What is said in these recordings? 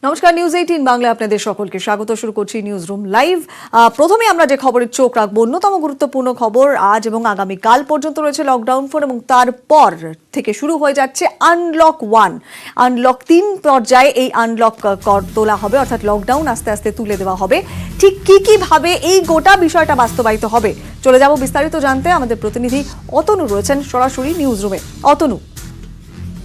নমস্কার, নিউজ 18 বাংলায় আপনাদের সকলকে স্বাগত। শুরু করছি নিউজ রুম লাইভ। প্রথমে আমরা যে খবরের চোখ রাখবো, অন্যতম গুরুত্বপূর্ণ খবর, আজ এবং আগামীকাল পর্যন্ত রয়েছে লকডাউন 4 এবং তারপর থেকে শুরু হয়ে যাচ্ছে আনলক 1। আনলক 3 পর্যায়ে এই আনলক তোলা হবে, অর্থাৎ লকডাউন আস্তে আস্তে তুলে দেওয়া হবে। ঠিক কি ভাবে এই গোটা বিষয়টা বাস্তবায়িত হবে, চলে যাব বিস্তারিত জানতে। আমাদের প্রতিনিধি অতনু রয়েছেন সরাসরি নিউজ রুমে। অতনু।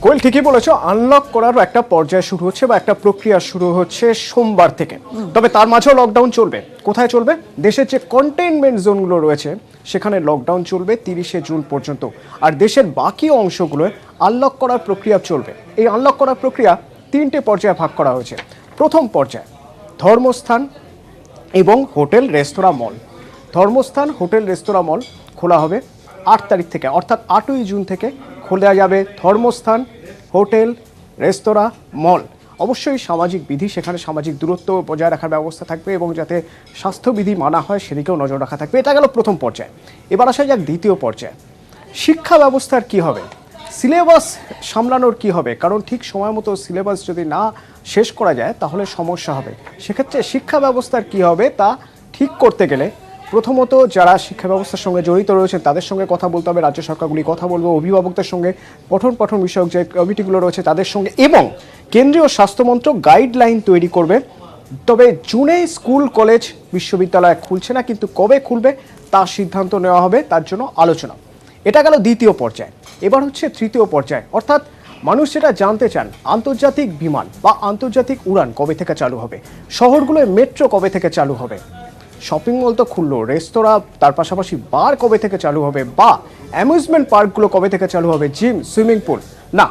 কোয়েল, ঠিকই বলেছো, আনলক করার একটা পর্যায় শুরু হচ্ছে বা একটা প্রক্রিয়া শুরু হচ্ছে সোমবার থেকে। তবে তার মাঝেও লকডাউন চলবে। কোথায় চলবে? দেশের যে কন্টেইনমেন্ট জোনগুলো রয়েছে সেখানে লকডাউন চলবে 30শে জুন পর্যন্ত। আর দেশের বাকি অংশগুলোয় আনলক করার প্রক্রিয়া চলবে। এই আনলক করার প্রক্রিয়া 3টে পর্যায়ে ভাগ করা হয়েছে। প্রথম পর্যায়ে ধর্মস্থান এবং হোটেল রেস্তোরাঁ মল। ধর্মস্থান, হোটেল, রেস্তোরাঁ, মল খোলা হবে 8 তারিখ থেকে, অর্থাৎ 8ই জুন থেকে খোলা যাবে ধর্মস্থান, হোটেল, রেস্তোরাঁ, মল। অবশ্যই সামাজিক বিধি, সেখানে সামাজিক দূরত্ব বজায় রাখার ব্যবস্থা থাকবে এবং যাতে স্বাস্থ্যবিধি মানা হয় সেদিকেও নজর রাখা থাকবে। এটা গেল প্রথম পর্যায়ে। এবার আসা যাক দ্বিতীয় পর্যায়ে। শিক্ষা ব্যবস্থার কি হবে, সিলেবাস সামলানোর কি হবে? কারণ ঠিক সময় মতো সিলেবাস যদি না শেষ করা যায় তাহলে সমস্যা হবে। সেক্ষেত্রে শিক্ষা ব্যবস্থার কি হবে তা ঠিক করতে গেলে প্রথমত যারা শিক্ষা ব্যবস্থার সঙ্গে জড়িত রয়েছেন তাদের সঙ্গে কথা বলতে হবে, রাজ্য সরকারগুলি কথা বলবে, অভিভাবকদের সঙ্গে, পঠন বিষয়ক যে কমিটিগুলো রয়েছে তাদের সঙ্গে, এবং কেন্দ্রীয় স্বাস্থ্যমন্ত্রক গাইডলাইন তৈরি করবে। তবে জুনে স্কুল, কলেজ, বিশ্ববিদ্যালয় খুলছে না, কিন্তু কবে খুলবে তার সিদ্ধান্ত নেওয়া হবে, তার জন্য আলোচনা। এটা গেল দ্বিতীয় পর্যায়ে। এবার হচ্ছে তৃতীয় পর্যায়ে, অর্থাৎ মানুষ যেটা জানতে চান, আন্তর্জাতিক বিমান বা আন্তর্জাতিক উড়ান কবে থেকে চালু হবে, শহরগুলোয় মেট্রো কবে থেকে চালু হবে, শপিং মল তো খুললো, রেস্তোরাঁ, তার পাশাপাশি বার কবে থেকে চালু হবে, বা অ্যামিউজমেন্ট পার্কগুলো কবে থেকে চালু হবে, জিম, সুইমিং পুল, না,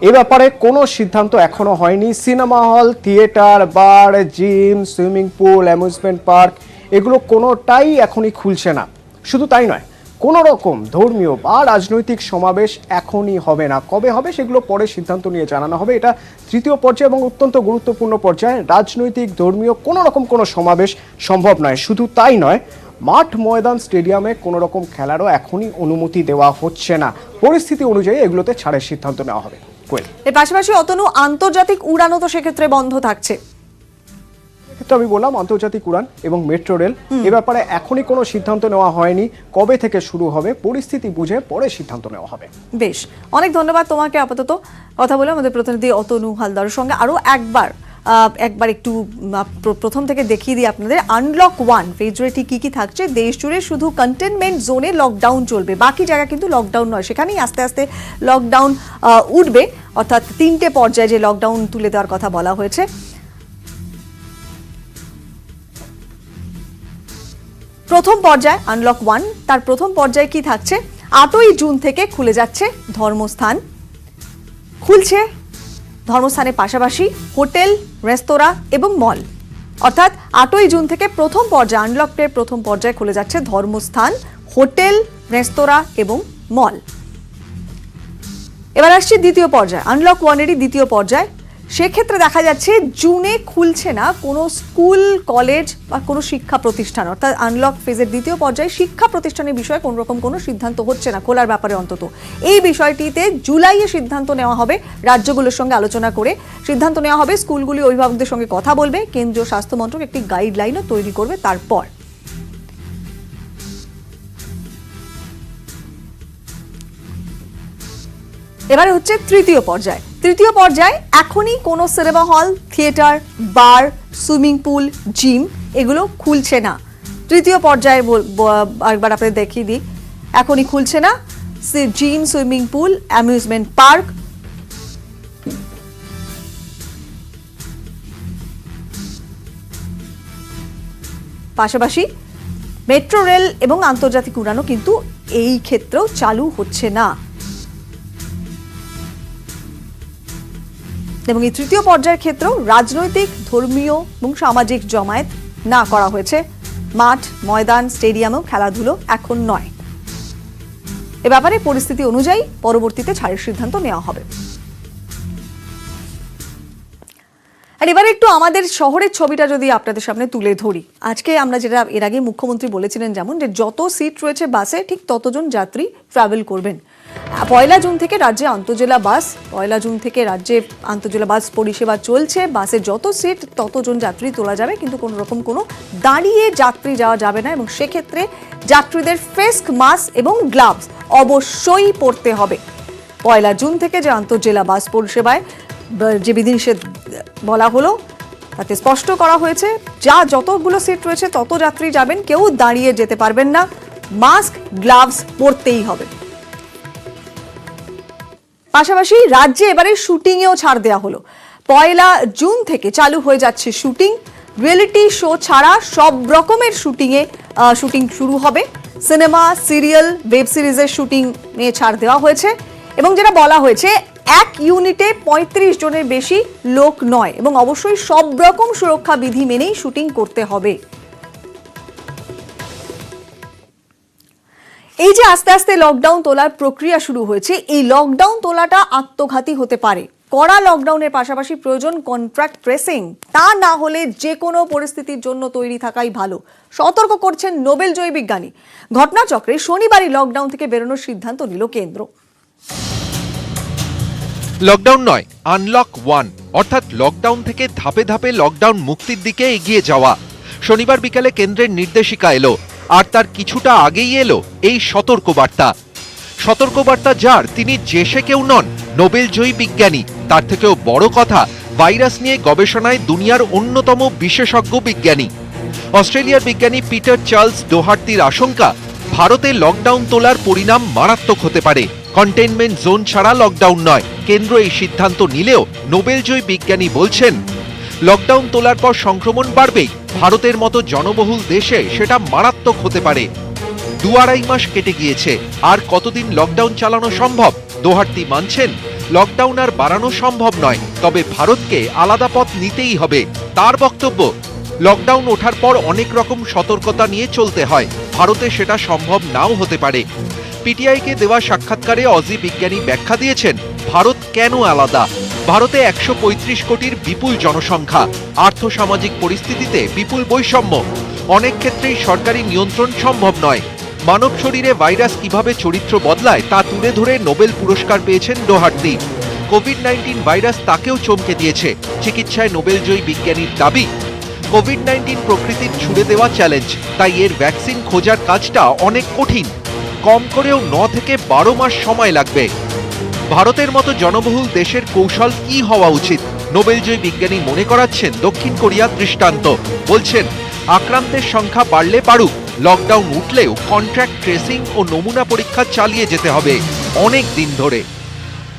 এ ব্যাপারে কোনো সিদ্ধান্ত এখনো হয়নি। Cinema hall, theatre, bar, gym, swimming pool, amusement park এগুলো কোনোটাই এখনই খুলছে না। শুধু তাই নয়, কোনো রকম ধর্মীয় বা রাজনৈতিক সমাবেশ এখনই হবে না। কবে হবে সেগুলো পরে সিদ্ধান্ত নিয়ে জানানো হবে। এটা তৃতীয় পর্যায়ে এবং অত্যন্ত গুরুত্বপূর্ণ পর্যায়ে। রাজনৈতিক, ধর্মীয় কোনো রকম কোনো সমাবেশ সম্ভব নয়। শুধু তাই নয়, মাঠ, ময়দান, স্টেডিয়ামে কোনো রকম খেলারও এখনই অনুমতি দেওয়া হচ্ছে না। পরিস্থিতি অনুযায়ী এগুলোতে ছাড়ের সিদ্ধান্ত নেওয়া হবে। এর পাশাপাশি অতনু, আন্তর্জাতিক উড়ানও তো সেক্ষেত্রে বন্ধ থাকছে। আমি বললাম আন্তর্জাতিক উড়ান এবং মেট্রো রেল, এ ব্যাপারে এখনই কোনো সিদ্ধান্ত নেওয়া হয়নি। কবে থেকে শুরু হবে পরিস্থিতি বুঝে পরে সিদ্ধান্ত নেওয়া হবে। বেশ, অনেক ধন্যবাদ তোমাকে। আপাতত কথা বলে আমাদের প্রতিনিধি অতনু হালদারের সঙ্গে। আরো একবার একটু প্রথম থেকে দেখিয়ে দিই আপনাদের। আনলক 1 ফেজে ঠিক কি থাকছে। দেশ জুড়ে শুধু কন্টেনমেন্ট জোনে লকডাউন চলবে, বাকি জায়গা কিন্তু লকডাউন নয়। সেখানেই আস্তে আস্তে লকডাউন উঠবে, অর্থাৎ 3টে পর্যায়ে যে লকডাউন তুলে দেওয়ার কথা বলা হয়েছে। প্রথম পর্যায়ে আনলক 1, তার প্রথম পর্যায়ে কি থাকছে? 8ই জুন থেকে খুলে যাচ্ছে ধর্মস্থান, খুলছে ধর্মস্থানের পাশাপাশি হোটেল, রেস্তোরাঁ এবং মল। অর্থাৎ 8ই জুন থেকে প্রথম পর্যায়ে, আনলকের প্রথম পর্যায়ে খুলে যাচ্ছে ধর্মস্থান, হোটেল, রেস্তোরাঁ এবং মল। এবার আসছে দ্বিতীয় পর্যায়ে, আনলক 1-এরই দ্বিতীয় পর্যায়। সেক্ষেত্রে দেখা যাচ্ছে জুনে খুলছে না কোনো স্কুল, কলেজ বা কোনো শিক্ষা প্রতিষ্ঠান। অর্থাৎ আনলক ফেজের দ্বিতীয় পর্যায়ে শিক্ষা প্রতিষ্ঠানের বিষয়ে কোনো রকম কোনো সিদ্ধান্ত হচ্ছে না খোলার ব্যাপারে। অন্তত এই বিষয়টিতে জুলাইয়ে সিদ্ধান্ত নেওয়া হবে, রাজ্যগুলোর সঙ্গে আলোচনা করে সিদ্ধান্ত নেওয়া হবে। স্কুলগুলি অভিভাবকদের সঙ্গে কথা বলবে, কেন্দ্রীয় স্বাস্থ্যমন্ত্রক একটি গাইডলাইনও তৈরি করবে তারপর। এবারে হচ্ছে তৃতীয় পর্যায়। তৃতীয় পর্যায়ে এখনই কোনো সিনেমা হল, থিয়েটার, বার, সুইমিং পুল, জিম এগুলো খুলছে না। তৃতীয় পর্যায়ে একবার আপনাদের দেখিয়ে দিই, এখনই খুলছে না gym, swimming pool, amusement park. পাশাপাশি মেট্রো রেল এবং আন্তর্জাতিক উড়ানও কিন্তু এই ক্ষেত্রেও চালু হচ্ছে না। এবং এই তৃতীয় পর্যায়ের ক্ষেত্রেও রাজনৈতিক, ধর্মীয় এবং সামাজিক জমায়েত না করা হয়েছে। মাঠ, ময়দান, স্টেডিয়ামেও খেলাধুলো এখন নয়। এ ব্যাপারে পরিস্থিতি অনুযায়ী পরবর্তীতে ছাড়ের সিদ্ধান্ত নেওয়া হবে। আর এবারে একটু আমাদের শহরের ছবিটা যদি আপনাদের সামনে তুলে ধরি। আজকে আমরা যেটা এর আগে মুখ্যমন্ত্রী বলেছিলেন যেমন, যে যত সিট রয়েছে বাসে ঠিক ততজন যাত্রী ট্রাভেল করবেন। পয়লা জুন থেকে রাজ্যে আন্তঃজেলা বাস পরিষেবা চলছে। বাসে যত সিট ততজন যাত্রী তোলা যাবে, কিন্তু কোনো রকম কোনো দাঁড়িয়ে যাত্রী যাওয়া যাবে না, এবং সেক্ষেত্রে যাত্রীদের ফেস মাস্ক এবং গ্লাভস অবশ্যই পরতে হবে। পয়লা জুন থেকে যে আন্তঃজেলা বাস পরিষেবায় যে বিধিনিষেধ বলা হলো তাতে স্পষ্ট করা হয়েছে, যতগুলো সিট রয়েছে তত যাত্রী যাবেন, কেউ দাঁড়িয়ে যেতে পারবেন না, মাস্ক গ্লাভস পরতেই হবে। পাশাপাশি রাজ্যে এবারে শুটিংয়েও ছাড় দেওয়া হলো। পয়লা জুন থেকে চালু হয়ে যাচ্ছে শুটিং। রিয়েলিটি শো ছাড়া সব রকমের শুটিং শুরু হবে। সিনেমা, সিরিয়াল, ওয়েব সিরিজের শুটিং নিয়ে ছাড় দেওয়া হয়েছে, এবং যেটা বলা হয়েছে এক ইউনিটে 35 জনের বেশি লোক নয়, এবং অবশ্যই সব রকম সুরক্ষা বিধি মেনেই শুটিং করতে হবে। এই যে আস্তে আস্তে লকডাউন তোলার প্রক্রিয়া শুরু হয়েছে, এই লকডাউন তোলাটা আত্মঘাতী হতে পারে। কড়া লকডাউনের পাশাপাশি প্রয়োজন কন্ট্রাক্ট ট্রেসিং, তা না হলে যে কোনো পরিস্থিতির জন্য তৈরি থাকাই ভালো, সতর্ক করছেন নোবেল জয়ী বিজ্ঞানী। ঘটনাচক্রে শনিবারই লকডাউন থেকে বেরোনোর সিদ্ধান্ত নিল কেন্দ্র। লকডাউন নয়, আনলক 1, অর্থাৎ লকডাউন থেকে ধাপে ধাপে লকডাউন মুক্তির দিকে এগিয়ে যাওয়া। শনিবার বিকালে কেন্দ্রের নির্দেশিকা এলো, আর তার কিছুটা আগেই এলো এই সতর্কবার্তা যার, তিনি যে সে কেউ নন, নোবেল জয়ী বিজ্ঞানী। তার থেকেও বড় কথা, ভাইরাস নিয়ে গবেষণায় দুনিয়ার অন্যতম বিশেষজ্ঞ বিজ্ঞানী। অস্ট্রেলিয়ার বিজ্ঞানী পিটার চার্লস ডোহার্তির আশঙ্কা, ভারতে লকডাউন তোলার পরিণাম মারাত্মক হতে পারে। কন্টেইনমেন্ট জোন ছাড়া লকডাউন নয়, কেন্দ্র এই সিদ্ধান্ত নিলেও নোবেল জয়ী বিজ্ঞানী বলছেন লকডাউন তোলার পর সংক্রমণ বাড়বেই। ভারতের মতো জনবহুল দেশে সেটা মারাত্মক হতে পারে। 2-2.5 মাস কেটে গিয়েছে, আর কতদিন লকডাউন চালানো সম্ভব? দোহার্তি মানছেন লকডাউন আর বাড়ানো সম্ভব নয়, তবে ভারতকে আলাদা পথ নিতেই হবে। তার বক্তব্য, লকডাউন ওঠার পর অনেক রকম সতর্কতা নিয়ে চলতে হয়, ভারতে সেটা সম্ভব নাও হতে পারে। পিটিআইকে দেওয়া সাক্ষাৎকারে অজি বিজ্ঞানী ব্যাখ্যা দিয়েছেন ভারত কেন আলাদা। ভারতে 135 কোটির বিপুল জনসংখ্যা, আর্থসামাজিক পরিস্থিতিতে বিপুল বৈষম্য, অনেক ক্ষেত্রেই সরকারি নিয়ন্ত্রণ সম্ভব নয়। মানব শরীরে ভাইরাস কিভাবে চরিত্র বদলায় তা তুলে ধরে নোবেল পুরস্কার পেয়েছেন ডোহার্তি। কোভিড-19 ভাইরাস তাকেও চমকে দিয়েছে, চিকিৎসায় নোবেল জয়ী বিজ্ঞানীর দাবি কোভিড-19 প্রকৃতির ছুড়ে দেওয়া চ্যালেঞ্জ, তাই এর ভ্যাকসিন খোঁজার কাজটা অনেক কঠিন, কম করেও 9 থেকে 12 মাস সময় লাগবে। ভারতের মতো জনবহুল দেশের কৌশল কি হওয়া উচিত? নোবেল জয়ী বিজ্ঞানী মনে করাচ্ছেন দক্ষিণ কোরিয়ার দৃষ্টান্ত। বলছেন আক্রান্তের সংখ্যা বাড়লে বাড়ুক, লকডাউন উঠলেও কন্ট্রাক্ট ট্রেসিং ও নমুনা পরীক্ষা চালিয়ে যেতে হবে অনেক দিন ধরে।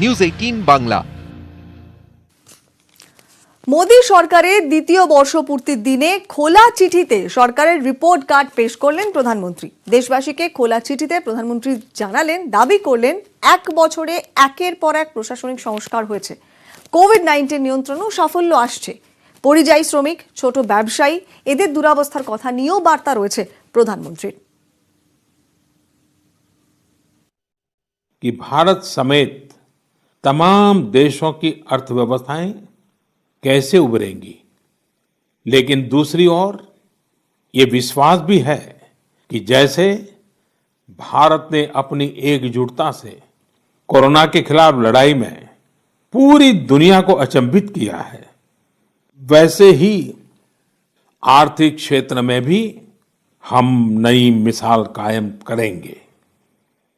নিউজ 18 বাংলা। মোদী সরকারের দ্বিতীয় বর্ষপূর্তির দিনে খোলা চিঠিতে সরকারের রিপোর্ট কার্ড পেশ করলেন প্রধানমন্ত্রী। দেশবাসীকে খোলা চিঠিতে প্রধানমন্ত্রী জানালেন, দাবি করলেন 1 বছরে একের পর এক প্রশাসনিক সংস্কার হয়েছে, কোভিড-19 নিয়ন্ত্রণেও সাফল্য আসছে। পরিযায়ী শ্রমিক, ছোট ব্যবসায়ী, এদের দুরবস্থার কথা নিয়েও বার্তা রয়েছে প্রধানমন্ত্রীর। कि भारत समेत तमाम देशों की अर्थव्यवस्थाएं कैसे उभरेंगी, लेकिन दूसरी ओर ये विश्वास भी है कि जैसे भारत ने अपनी एकजुटता से कोरोना के खिलाफ लड़ाई में पूरी दुनिया को अचंभित किया है, वैसे ही आर्थिक क्षेत्र में भी हम नई मिसाल कायम करेंगे।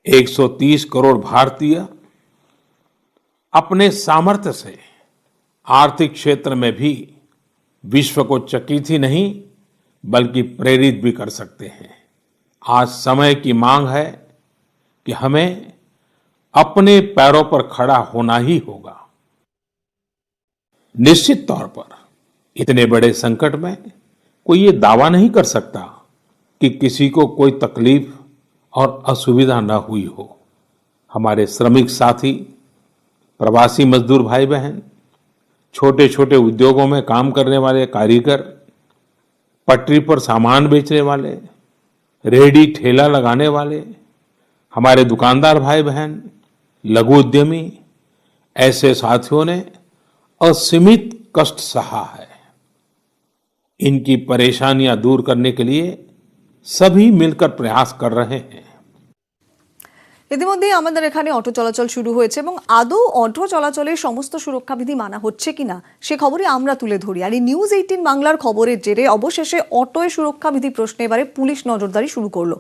130 करोड़ भारतीय अपने सामर्थ्य से आर्थिक क्षेत्र में भी विश्व को चकित ही नहीं बल्कि प्रेरित भी कर सकते हैं। आज समय की मांग है कि हमें अपने पैरों पर खड़ा होना ही होगा। निश्चित तौर पर इतने बड़े संकट में कोई ये दावा नहीं कर सकता कि किसी को कोई तकलीफ और असुविधा न हुई हो। हमारे श्रमिक साथी, प्रवासी मजदूर भाई बहन, छोटे छोटे उद्योगों में काम करने वाले कारीगर, पटरी पर सामान बेचने वाले, रेहड़ी ठेला लगाने वाले, हमारे दुकानदार भाई बहन, लघु उद्यमी, ऐसे साथियों ने असीमित कष्ट सहा है। इनकी परेशानियां दूर करने के लिए सभी मिलकर प्रयास कर रहे हैं। ইতিমধ্যেই আমাদের এখানে অটো চলাচল শুরু হয়েছে এবং আদৌ অটো চলাচলের সমস্ত সুরক্ষাবিধি মানা হচ্ছে কিনা সে খবরই আমরা তুলে ধরি। আর এই নিউজ 18 বাংলার খবরের জেরে অবশেষে অটোয় সুরক্ষাবিধি প্রশ্নে এবারে পুলিশ নজরদারি শুরু করলো।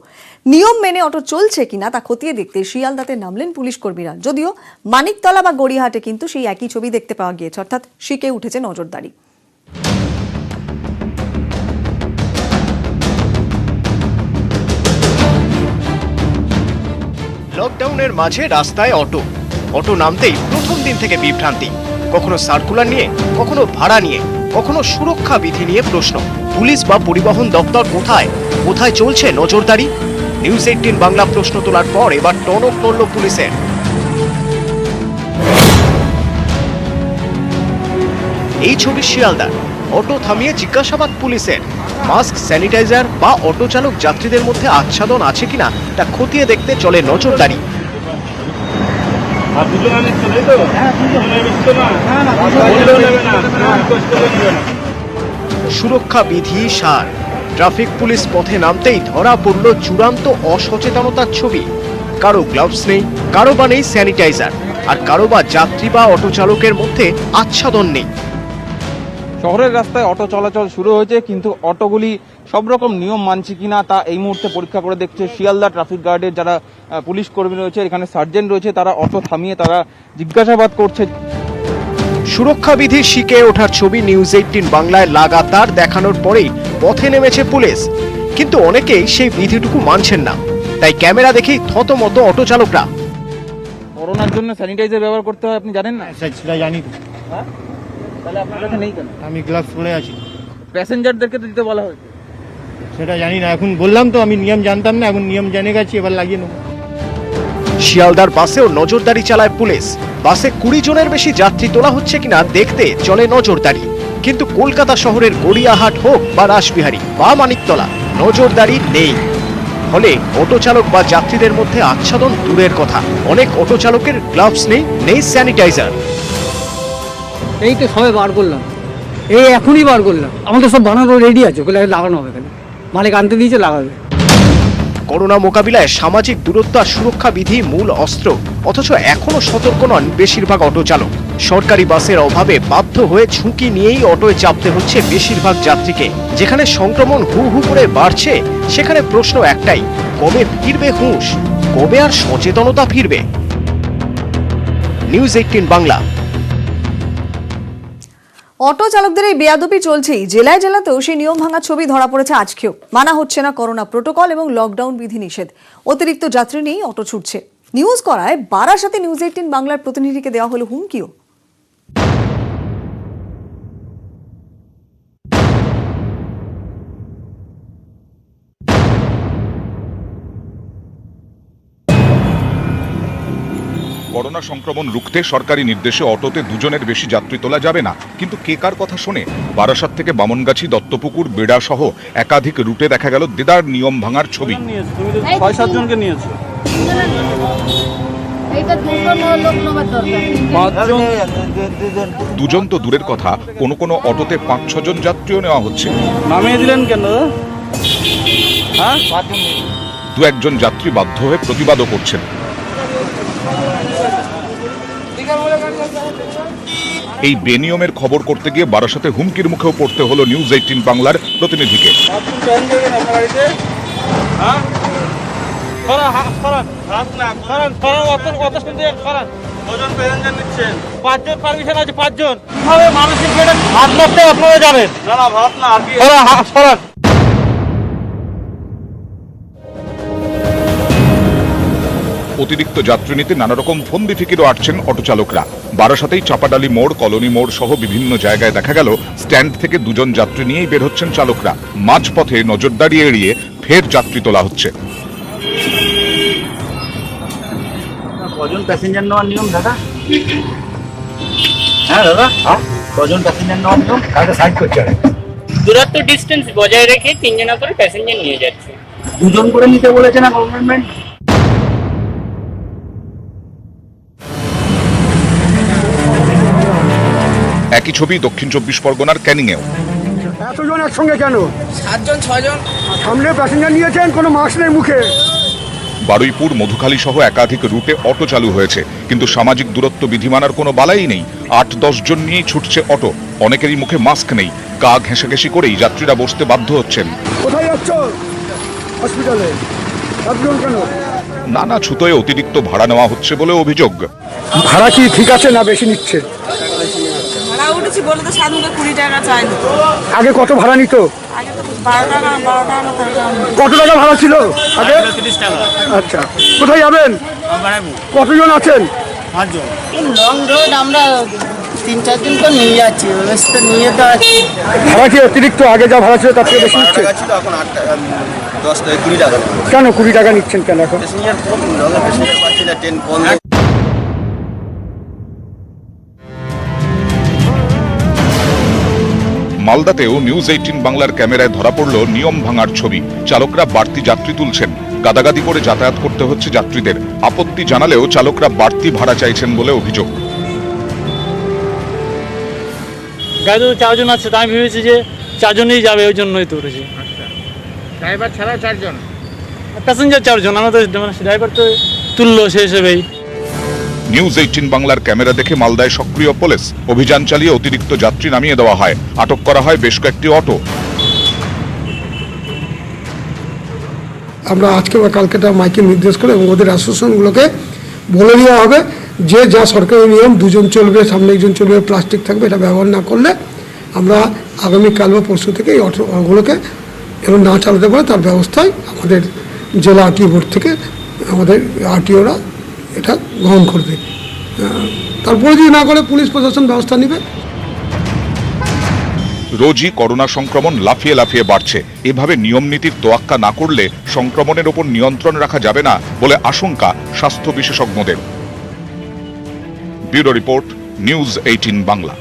নিয়ম মেনে অটো চলছে কিনা তা খতিয়ে দেখতে শিয়ালদাতে নামলেন পুলিশ কর্মীরা। যদিও মানিকতলা বা গড়িয়াহাটে কিন্তু সেই একই ছবি দেখতে পাওয়া গিয়েছে, অর্থাৎ শিখে উঠেছে নজরদারি। লকডাউনের মাঝে রাস্তায় অটো নামতেই প্রথম দিন থেকে বিভ্রান্তি, কখনো সার্কুলার নিয়ে, কখনো ভাড়া নিয়ে, কখনো সুরক্ষা বিধি নিয়ে প্রশ্ন। পুলিশ বা পরিবহন দপ্তর কোথায় চলছে নজরদারি? নিউজ 18 বাংলা প্রশ্ন তোলার পর এবার টনক নড়ল পুলিশের। এই ছবি শিয়ালদার। অটো থামিয়ে জিজ্ঞাসাবাদ পুলিশের। মাস্ক, স্যানিটাইজার বা অটো চালক যাত্রীদের মধ্যে আচ্ছাদন আছে কিনা তা খতিয়ে দেখতে চলে নজরদারি। সুরক্ষা বিধি সার। ট্রাফিক পুলিশ পথে নামতেই ধরা পড়ল চূড়ান্ত অসচেতনতার ছবি। কারো গ্লাভস নেই, কারো বা নেই স্যানিটাইজার, আর কারো বা যাত্রী বা অটো চালকের মধ্যে আচ্ছাদন নেই। শহরের রাস্তায় অটো চলাচল শুরু হয়েছে, কিন্তু অটোগুলি সব রকম নিয়ম মানছে কিনা তা এই মুহূর্তে পরীক্ষা করে দেখছে শিয়ালদা ট্রাফিক গার্ডের যারা পুলিশ কর্মী রয়েছে, এখানে সার্জেন্ট রয়েছে, তারা অটো থামিয়ে তারা জিজ্ঞাসাবাদ করছে। সুরক্ষা বিধি শিখে ওঠার ছবি নিউজ 18 বাংলায় লাগাতার দেখানোর পরেই পথে নেমেছে পুলিশ, কিন্তু অনেকেই সেই বিধিটুকু মানছেন না। তাই ক্যামেরা দেখেই থতমত অটো চালকরা। করোনার জন্য স্যানিটাইজার ব্যবহার করতে হয়, আপনি জানেন না? সেটা জানি তো। হ্যাঁ, তাহলে আপনার কাছে নেই কেন? আমি গ্লাভস পরে আছি। প্যাসেঞ্জারদেরকে তো দিতে বলা হয়েছে। সেটা জানি না, এখন বললাম তো আমি নিয়ম জানতাম না, এখন নিয়ম জেনে গেছি, এবার লাগিয়ে নেবো। শিয়ালদার বাসেও নজরদারি চালায় পুলিশ। বাসে 20 জনের বেশি যাত্রী তোলা হচ্ছে কিনা দেখতে চলে নজরদারি। কিন্তু কলকাতা শহরের গড়িয়াহাট হোক বা রাসবিহারী বা মানিকতলা, নজরদারি নেই। ফলে অটো চালক বা যাত্রীদের মধ্যে আচ্ছাদন দূরের কথা, অনেক অটো চালকের গ্লাভস নেই স্যানিটাইজার। এই তো সবে বার করলাম, এই এখনই বার করলাম। আমাদের সব বানানো রেডি আছে, ওগুলো লাগানো হবে, খালি মালিক আনতে দিয়েছে, লাগাবে। করোনা মোকাবিলায় সামাজিক দূরত্ব আর সুরক্ষা বিধি মূল অস্ত্র, অথচ এখনো সতর্ক নন বেশিরভাগ অটো চালক। সরকারি বাসের অভাবে বাধ্য হয়ে ঝুঁকি নিয়েই অটোয় চাপতে হচ্ছে বেশিরভাগ যাত্রীকে। যেখানে সংক্রমণ হু হু করে বাড়ছে, সেখানে প্রশ্ন একটাই, কবে ফিরবে হুঁশ, কবে আর সচেতনতা ফিরবে? নিউজ 18 বাংলা। অটো চালকদের এই বেয়াদবি চলছেই। জেলায় জেলাতেও সেই নিয়ম ভাঙার ছবি ধরা পড়েছে আজকেও। মানা হচ্ছে না করোনা প্রোটোকল এবং লকডাউন বিধিনিষেধ। অতিরিক্ত যাত্রী নিয়েই অটো ছুটছে। নিউজ করায় বারাসাতে নিউজ 18 বাংলার প্রতিনিধিকে দেওয়া হলো হুমকিও। করোনা সংক্রমণ রুখতে সরকারি নির্দেশে অটোতে 2 জনের বেশি যাত্রী তোলা যাবে না, কিন্তু কে কার কথা শোনে? বারাসাত থেকে বামনগাছি, দত্তপুকুর, বেড়া সহ একাধিক রুটে দেখা গেল দেদার নিয়ম ভাঙার ছবি। 6-7 জনকে নিয়েছে। 2 জন তো দূরের কথা, কোনো কোনো অটোতে 5-6 জন যাত্রীও নেওয়া হচ্ছে। নামিয়ে দিলেন কেন? হ্যাঁ, 2-1 জন যাত্রী বাধ্য হয়ে প্রতিবাদও করছেন। এই বেনিয়মের খবর করতে গিয়ে বারাসাতে হুমকির মুখেও পড়তে হলো নিউজ 18 বাংলার প্রতিনিধিকে। অতিরিক্ত যাত্রী নিতে নানা রকম ফন্দি ফিকিরও আটছেন অটো চালকরা। বারাসাতেই চাপাডালি মোড়, কলোনি মোড় সহ বিভিন্ন জায়গায় দেখা গেল স্ট্যান্ড থেকে 2 জন যাত্রী নিয়েই বের হচ্ছেন চালকরা। মাঝপথে নজরদারি এড়িয়ে ফের যাত্রী তোলা হচ্ছে। কজন প্যাসেঞ্জার নেওয়ার নিয়ম দাদা? হ্যাঁ দাদা, কজন প্যাসেঞ্জার নেওয়ার নিয়ম? কাকে সাইড করছে? দূরত্ব ডিস্টেন্স বজায় রেখে 3 জনা করে প্যাসেঞ্জার নিয়ে যাচ্ছে। 2 জন করে নিতে বলেছে না গভর্নমেন্ট? একই ছবি দক্ষিণ 24 পরগনার ক্যানিংয়েও। এতজন একসঙ্গে কেন? 7 জন 6 জন সামনে প্যাসেঞ্জার নিয়েছেন, কোনো মাস্ক নেই মুখে। বারুইপুর, মধুখালী সহ একাধিক রুটে অটো চালু হয়েছে, কিন্তু সামাজিক দূরত্ব বিধি মানার কোনো বালাই নেই। 8-10 জন নিয়েই ছুটছে অটো, অনেকেরই মুখে মাস্ক নেই। গা ঘেঁষাঘেঁষি করেই যাত্রীরা বসতে বাধ্য হচ্ছেন। কোথায় যাচ্ছ? হসপিটালে। কেন? নানা ছুতোয় অতিরিক্ত ভাড়া নেওয়া হচ্ছে বলে অভিযোগ। ভাড়া কি ঠিক আছে না বেশি নিচ্ছে? ভাড়া উঠেছি বলে তো 20 টাকা চাইলো। আগে কত ভাড়া নিত? আগে তো 12 টাকা না 13 টাকা। কত টাকা ভাড়া ছিল আগে? 30 টাকা। আচ্ছা, কোথায় যাবেন? কতজন আছেন? 5 জন। এই লং রোড আমরা 3-4 দিন তো নিয়ে যাচ্ছি, বেশ তো নিয়ে তো আছি। ভাড়া কি অতিরিক্ত আগে যা ভাড়া ছিল তার থেকে বেশি নিচ্ছে? ছিল এখন 10 থেকে 20 টাকা। কেন 20 টাকা নিচ্ছেন কেন এখন? প্যাসেঞ্জার কম, লগে প্যাসেঞ্জার পাচ্ছি না, ট্রেন বন্ধ। মালদাতেও নিউজ 18 বাংলার ক্যামেরায় ধরা পড়ল নিয়ম ভাঙার ছবি। চালকরা বাড়তি যাত্রী তুলছেন, গাদাগাদি করে যাতায়াত করতে হচ্ছে যাত্রীদের। আপত্তি জানালেও চালকরা বাড়তি ভাড়া চাইছেন বলে অভিযোগ। গাড়িতে তো 4 জন আছে, তাই আমি ভেবেছি যে 4 জনই যাবে, ওই জন্যই তো উঠেছি। ড্রাইভার ছাড়া 4 জন, প্যাসেঞ্জার 4 জন, আমরা তো ড্রাইভার তো তুললো সেই হিসেবেই। নিউজ 18 বাংলার ক্যামেরা দেখে মালদায় সক্রিয় পুলিশ। অভিযান চালিয়ে অতিরিক্ত যাত্রী নামিয়ে দেওয়া হয়, আটক করা হয় বেশ কয়েকটি অটো। আমরা আজকে বা কালকেটা মাইকে নির্দেশ করে এবং ওদের অ্যাসোসিয়েশনগুলোকে বলে দেওয়া হবে যে যা সরকারি নিয়ম, 2 জন চলবে, সামনে 1 জন চলবে, প্লাস্টিক থাকবে, এটা ব্যবহার না করলে আমরা আগামীকাল বা পরশু থেকে এই অটোগুলোকে এবং না চালাতে পারে তার ব্যবস্থায় আমাদের জেলা আরটিও বোর্ড থেকে আমাদের আরটিওরা এটা গ্রহণ করবে। তারপরে যদি না করে পুলিশ প্রশাসন ব্যবস্থা নেবে। রোজই করোনা সংক্রমণ লাফিয়ে লাফিয়ে বাড়ছে। এভাবে নিয়ম নীতির তোয়াক্কা না করলে সংক্রমণের ওপর নিয়ন্ত্রণ রাখা যাবে না বলে আশঙ্কা স্বাস্থ্য বিশেষজ্ঞদের। Bureau report, news 18 Bangla.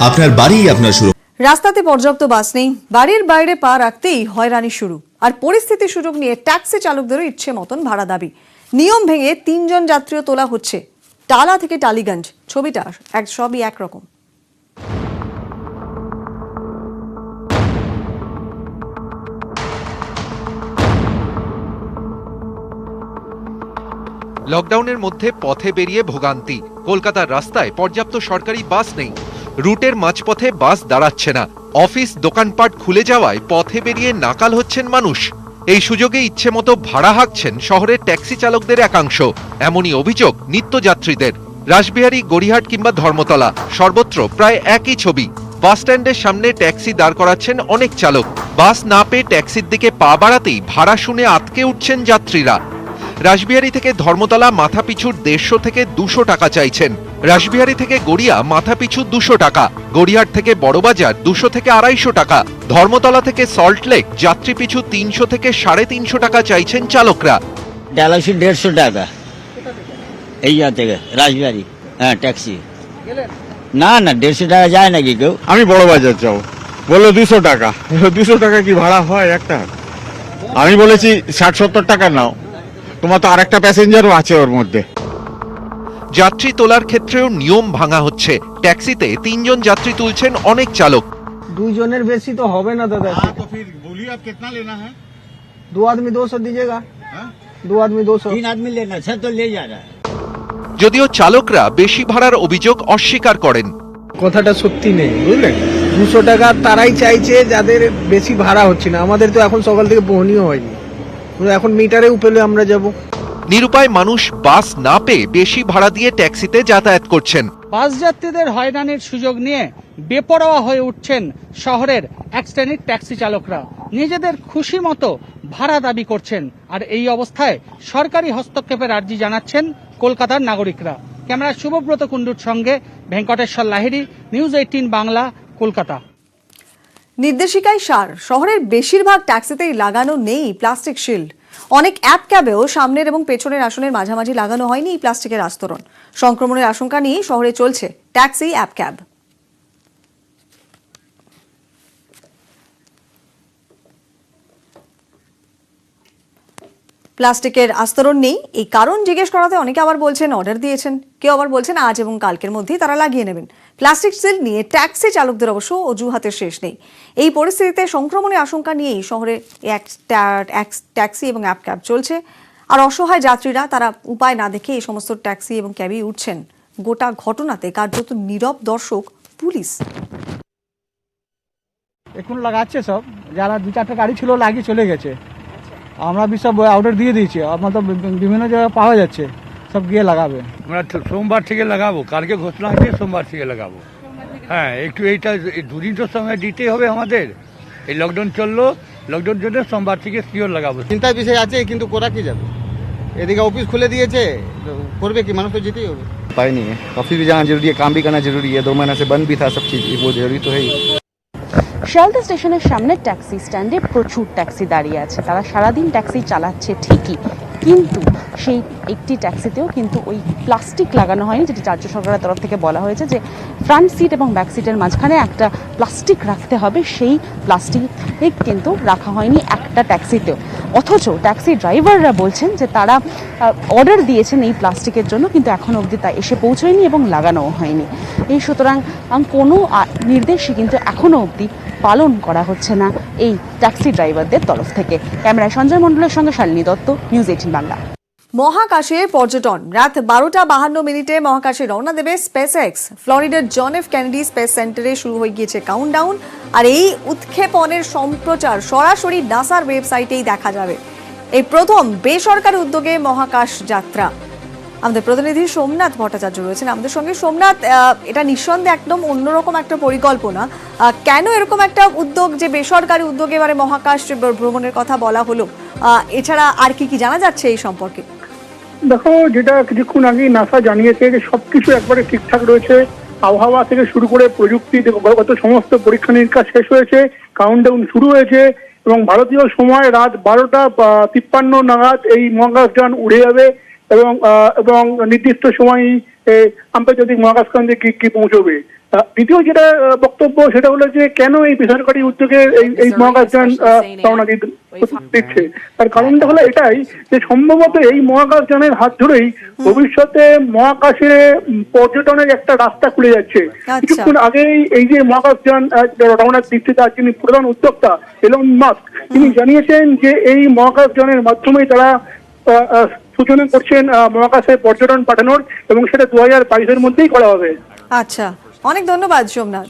আপনার বাড়ি আপনার সুরক্ষা। রাস্তাতে পর্যাপ্ত বাস নেই, বাড়ির বাইরে পা রাখতেই হয়রানি শুরু। আর পরিস্থিতির সুযোগ নিয়ে ট্যাক্সি চালকদেরও ইচ্ছে মতন ভাড়া দাবি। নিয়ম ভেঙে 3 জন যাত্রীও তোলা হচ্ছে টালা থেকে টালিগঞ্জ। ছবিটা সবই একরকম। লকডাউনের মধ্যে পথে বেরিয়ে ভোগান্তি। কলকাতার রাস্তায় পর্যাপ্ত সরকারি বাস নেই, রুটের মাঝপথে বাস দাঁড়াচ্ছে না। অফিস দোকানপাট খুলে যাওয়ায় পথে বেরিয়ে নাকাল হচ্ছেন মানুষ। এই সুযোগে ইচ্ছে মতো ভাড়া হাঁকছেন শহরের ট্যাক্সি চালকদের একাংশ। এমনই অভিযোগ নিত্যযাত্রীদের। রাসবিহারী, গড়িয়াহাট কিংবা ধর্মতলা, সর্বত্র প্রায় একই ছবি। বাস স্ট্যান্ডের সামনে ট্যাক্সি দাঁড় করাচ্ছেন অনেক চালক। বাস না পেয়ে ট্যাক্সির দিকে পা বাড়াতেই ভাড়া শুনে আটকে উঠছেন যাত্রীরা। রাসবিহারী থেকে ধর্মতলা মাথাপিছু 150 থেকে 200 টাকা চাইছেন। রাসবিহারী থেকে গড়িয়া মাথাপিছু 200 টাকা। গড়িয়াহাট থেকে বড়বাজার 200 থেকে 250 টাকা। ধর্মতলা থেকে সল্টলেক যাত্রী পিছু 300 থেকে 350 টাকা চাইছেন চালকরা। ডালাসি 150 টাকা এই থেকে রাসবিহারী। হ্যাঁ, ট্যাক্সি না 150 টাকা যায় নাকি কেউ? আমি বড় বাজার যাও, বললো 200 টাকা। 200 টাকা কি ভাড়া হয় একটা? আমি বলেছি 60-70 টাকা নাও, তোমার তো আরেকটা প্যাসেঞ্জারও আছে ওর মধ্যে। যাত্রী তোলার ক্ষেত্রেও নিয়ম ভাঙা হচ্ছে। ট্যাক্সিতে 3 জন যাত্রী তুলছেন অনেক চালক। 2 জনের বেশি তো হবে না দাদা। तो फिर बोलिए आप कितना लेना है? 2 आदमी 200 दीजिएगा। 2 आदमी 200। 3 आदमी लेना है तो ले जा रहा है। যদিও চালকরা বেশি ভাড়ার অভিযোগ অস্বীকার করেন। কথাটা সত্যি নেই, বুঝলেন? 200 টাকা তারাই চাইছে যাদের বেশি ভাড়া হচ্ছে না। আমাদের তো এখন সকাল থেকে বহনিও হয়নি, এখন মিটারে উপেলে আমরা যাব। নিরুপায় মানুষ বাস না পেয়ে বেশি ভাড়া দিয়ে ট্যাক্সিতে যাতায়াত করছেন। বাস যাত্রীদের হয়রানির সুযোগ নিয়ে বেপরোয়া হয়ে উঠছেন শহরের এক শ্রেণীর ট্যাক্সি চালকরা। নিজেদের খুশি মতো ভাড়া দাবি করছেন। আর এই অবস্থায় সরকারি হস্তক্ষেপের আর্জি জানাচ্ছেন কলকাতার নাগরিকরা। ক্যামেরা শুভব্রত কুণ্ডুর সঙ্গে ভেঙ্কটেশ্বর লাহিড়ী, নিউজ 18 বাংলা, কলকাতা। নির্দেশিকায় সার, শহরের বেশিরভাগ ট্যাক্সিতেই লাগানো নেই প্লাস্টিক শিল্ড। অনেক অ্যাপ ক্যাবেও সামনের এবং পেছনের আসনের মাঝামাঝি লাগানো হয়নি এই প্লাস্টিকের আস্তরণ। সংক্রমণের আশঙ্কা নিয়ে শহরে চলছে ট্যাক্সি অ্যাপ ক্যাব। প্লাস্টিকের আস্তরণ নেই, এই কারণ জিজ্ঞেস করাতে অনেকে আবার বলছেন অর্ডার দিয়েছেন, কেউ আবার বলছেন আজ এবং কালকের মধ্যেই তারা লাগিয়ে নেবেন। প্লাস্টিক সিল নিয়ে ট্যাক্সি চালকদের অবশ্য অজুহাতের শেষ নেই। এই পরিস্থিতিতে সংক্রমণের আশঙ্কা নিয়েই শহরে ট্যাক্সি এবং অ্যাপ ক্যাব চলছে। আর অসহায় যাত্রীরা তারা উপায় না দেখে এই সমস্ত ট্যাক্সি এবং ক্যাবে উঠছেন। গোটা ঘটনাতে কার্যত নীরব দর্শক পুলিশ। এখন লাগাচ্ছে সব, যারা 2-4টা গাড়ি ছিল লাগিয়ে চলে গেছে। আমরা সব অর্ডার দিয়ে দিয়েছি, আমাদের বিভিন্ন জায়গায় পাওয়া যাচ্ছে, সব গিয়ে লাগাবে। আমরা সোমবার থেকে লাগাবো, কালকে ঘোষণা হয়েছে সোমবার থেকে লাগাবো। হ্যাঁ, একটু এইটা দুদিন তো সময় দিতেই হবে আমাদের। এই লকডাউন চললো, লকডাউন জন্য সোমবার থেকে শিওর লাগাবো। চিন্তার বিষয় আছে, কিন্তু করা কি যাবে? এদিকে অফিস খুলে দিয়েছে, করবে কি? মানুষ তো যেতেই হবে। उपाय नहीं है, ऑफिस भी जाना जरूरी है, काम भी करना जरूरी है। 2 महीना से बंद भी था सब चीज़, वो जरूरी तो है ही। শিয়ালদা স্টেশনের সামনে ট্যাক্সি স্ট্যান্ডে প্রচুর ট্যাক্সি দাঁড়িয়ে আছে। তারা সারাদিন ট্যাক্সি চালাচ্ছে ঠিকই, কিন্তু সেই একটি ট্যাক্সিতেও কিন্তু ওই প্লাস্টিক লাগানো হয়নি, যেটি রাজ্য সরকারের তরফ থেকে বলা হয়েছে যে ফ্রন্ট সিট এবং ব্যাক সিটের মাঝখানে একটা প্লাস্টিক রাখতে হবে। সেই প্লাস্টিক কিন্তু রাখা হয়নি একটা ট্যাক্সিতেও। অথচ ট্যাক্সি ড্রাইভাররা বলছেন যে তারা অর্ডার দিয়েছেন এই প্লাস্টিকের জন্য, কিন্তু এখনও অবধি তা এসে পৌঁছয়নি এবং লাগানোও হয়নি। এই সুতরাং কোনো নির্দেশই কিন্তু এখনও অবধি পালন করা হচ্ছে না এই ট্যাক্সি ড্রাইভারদের তরফ থেকে। ক্যামেরায় সঞ্জয় মণ্ডলের সঙ্গে শালিনী দত্ত, নিউজ 18 বাংলা। মহাকাশে পর্যটন। রাত 12:52 মহাকাশে রওনা দেবে স্পেসএক্স। ফ্লোরিডার জন এফ কেনেডি স্পেস সেন্টারে শুরু হয়ে গিয়েছে কাউন্টডাউন। আর এই উৎক্ষেপণের সম্প্রচার সরাসরি নাসার ওয়েবসাইটেই দেখা যাবে। এই প্রথম বেসরকারি উদ্যোগে মহাকাশ যাত্রা। আমাদের প্রতিনিধি সোমনাথ ভট্টাচার্য রয়েছেন আমাদের সঙ্গে। সোমনাথ, এটা নিঃসন্দেহে একদম অন্যরকম একটা পরিকল্পনা। কেন এরকম একটা উদ্যোগ, যে বেসরকারি উদ্যোগে এবারে মহাকাশ ভ্রমণের কথা বলা হলো? এছাড়া আর কি কি জানা যাচ্ছে এই সম্পর্কে? দেখো, যেটা কিছুক্ষণ আগেই নাসা জানিয়েছে যে সবকিছু একবারে ঠিকঠাক রয়েছে। আবহাওয়া থেকে শুরু করে প্রযুক্তি, গত সমস্ত পরীক্ষা নিরীক্ষা শেষ হয়েছে, কাউন্টডাউন শুরু হয়েছে এবং ভারতীয় সময় রাত 12:53 নাগাদ এই মহাকাশযান উড়ে যাবে এবং নির্দিষ্ট সময় আন্তর্জাতিক মহাকাশ কেন্দ্রে কি পৌঁছবে। দ্বিতীয় যেটা বক্তব্য, সেটা হলো যে কেন এই বেসরকারি উদ্যোগে এই মহাকাশযান রওনা দিচ্ছে। তার কারণটা হলো এটাই যে সম্ভবত এই মহাকাশযানের হাত ধরেই ভবিষ্যতে মহাকাশে পর্যটনের একটা রাস্তা খুলে যাচ্ছে। কিছুক্ষণ আগেই এই যে মহাকাশযান রওনা দিচ্ছে, তার যিনি প্রধান উদ্যোক্তা এলন মাস্ক, তিনি জানিয়েছেন যে এই মহাকাশযানের মাধ্যমেই তারা সূচনা করছেন মহাকাশে পর্যটন পাঠানোর, এবং সেটা 2022-এর মধ্যেই করা হবে। আচ্ছা, অনেক ধন্যবাদ সোমনাথ।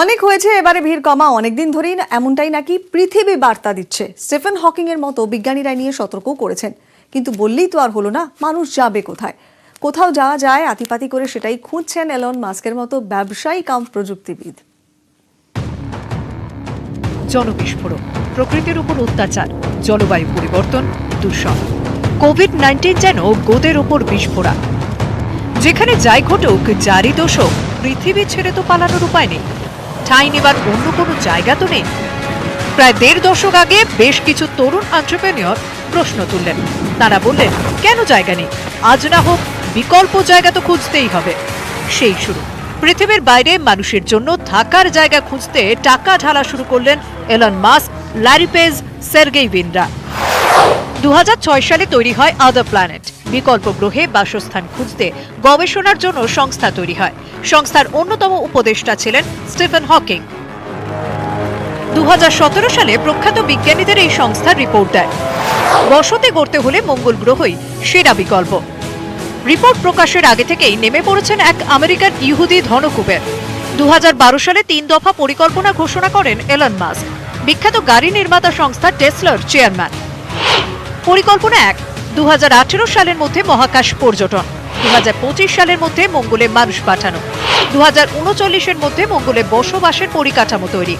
অনেক হয়েছে, এবারে ভিড় কমা। অনেকদিন ধরেই এমনটাই নাকি পৃথিবী বার্তা দিচ্ছে। স্টিফেন হকিং এর মতো বিজ্ঞানীরা নিয়ে সতর্ক করেছেন, কিন্তু বললেই তো আর হলো না। মানুষ যাবে কোথায়? কোথাও যাওয়া যায় আতিপাতি করে, সেটাই খুঁজছেন এলন মাস্কের মতো ব্যবসায়ী কাম প্রযুক্তিবিদ। জনবিস্ফোরক, প্রকৃতির উপর অত্যাচার, জলবায়ু পরিবর্তন, দূষণ, কোভিড-19 যেন গোদের ওপর বিস্ফোরক। যেখানে যাই ঘটুক, যারই দোষ হোক, পৃথিবী ছেড়ে তো পালানোর উপায় নেই। ঠাঁই নেবার অন্য কোনো জায়গা তো নেই। প্রায় 1.5 দশক আগে বেশ কিছু তরুণ এন্টারপ্রেনিয়র প্রশ্ন তুললেন। তারা বললেন, কেন জায়গা নেই? আজ না হোক বিকল্প জায়গা তো খুঁজতেই হবে। সেই শুরু। পৃথিবীর বাইরে মানুষের জন্য থাকার জায়গা খুঁজতে টাকা ঢালা শুরু করলেন Elon Musk, Larry Page, Sergey ব্রিনরা। 2006 সালে তৈরি হয় আদার প্ল্যানেট। বিকল্প গ্রহে বাসস্থান খুঁজতে গবেষণার জন্য সংস্থা তৈরি হয়। সংস্থার অন্যতম উপদেষ্টা ছিলেন স্টিফেন হকিং। 2017 সালে প্রখ্যাত বিজ্ঞানীদের এই সংস্থার রিপোর্ট দেয়, বসতি গড়তে হলে মঙ্গল গ্রহই সেরা বিকল্প। রিপোর্ট প্রকাশের আগে থেকেই নেমে পড়েছেন এক আমেরিকার ইহুদি ধনকুবের। 2012 সালে 3 দফা পরিকল্পনা ঘোষণা করেন এলন মাস্ক, বিখ্যাত গাড়ি নির্মাতা সংস্থা টেসলার চেয়ারম্যান। পরিকল্পনা 1, 2018 সালের মধ্যে মহাকাশ পর্যটন, 2025 সালের মধ্যে মঙ্গলে মানুষ পাঠানো, 2039-এর মধ্যে মঙ্গলে বসবাসের পরিকাঠামো তৈরি।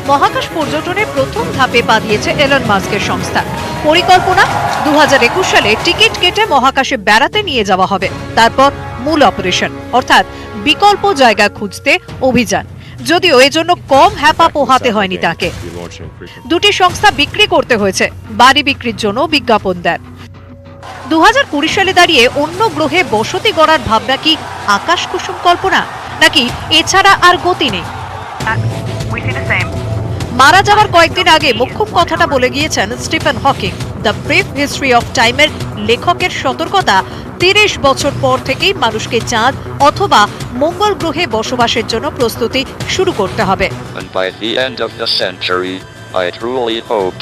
মহাকাশ পর্যটনের প্রথম ধাপে পা দিয়েছে এলন মাস্কের সংস্থা। পরিকল্পনা, 2021 সালে টিকিট কেটে মহাকাশে বেড়াতে নিয়ে যাওয়া হবে। তারপর মূল অপারেশন, অর্থাৎ বিকল্প জায়গা খুঁজতে অভিযান। যদিও এজন্য কম হ্যাপা পোহাতে হয়নি তাকে। দুটি সংস্থা বিক্রি করতে হয়েছে। বাড়ি বিক্রির জন্য বিজ্ঞাপন দেন। 2020 সালে দাঁড়িয়ে অন্য গ্রহে বসতি গড়ার ভাবনা কি আকাশ কুসুম কল্পনা, নাকি এছাড়া আর গতি নেই? মারা যাওয়ার কয়েকদিন আগে মোক্ষম কথাটা বলে গিয়েছেন Stephen Hawking. The brief history of টাইমের লেখকের সতর্কতা, 30 বছর পর থেকেই মানুষকে চাঁদ অথবা মঙ্গল গ্রহে বসবাসের জন্য প্রস্তুতি শুরু করতে হবে। And by the end of the century, I truly hope